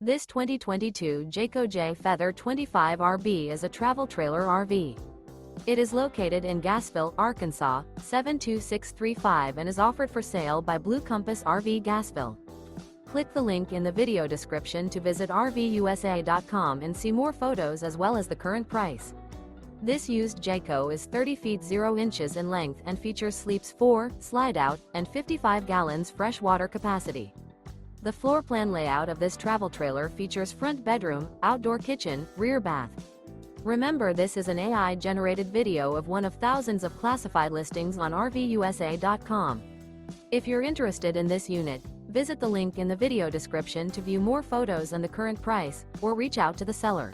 This 2022 Jayco Jay Feather 25RB is a travel trailer RV. It is located in Gassville, Arkansas, 72635 and is offered for sale by Blue Compass RV Gassville. Click the link in the video description to visit RVUSA.com and see more photos as well as the current price. This used Jayco is 30 feet 0 inches in length and features sleeps 4, slide-out, and 55 gallons fresh water capacity. The floor plan layout of this travel trailer features front bedroom, outdoor kitchen, rear bath. Remember, this is an AI-generated video of one of thousands of classified listings on RVUSA.com. If you're interested in this unit, visit the link in the video description to view more photos and the current price, or reach out to the seller.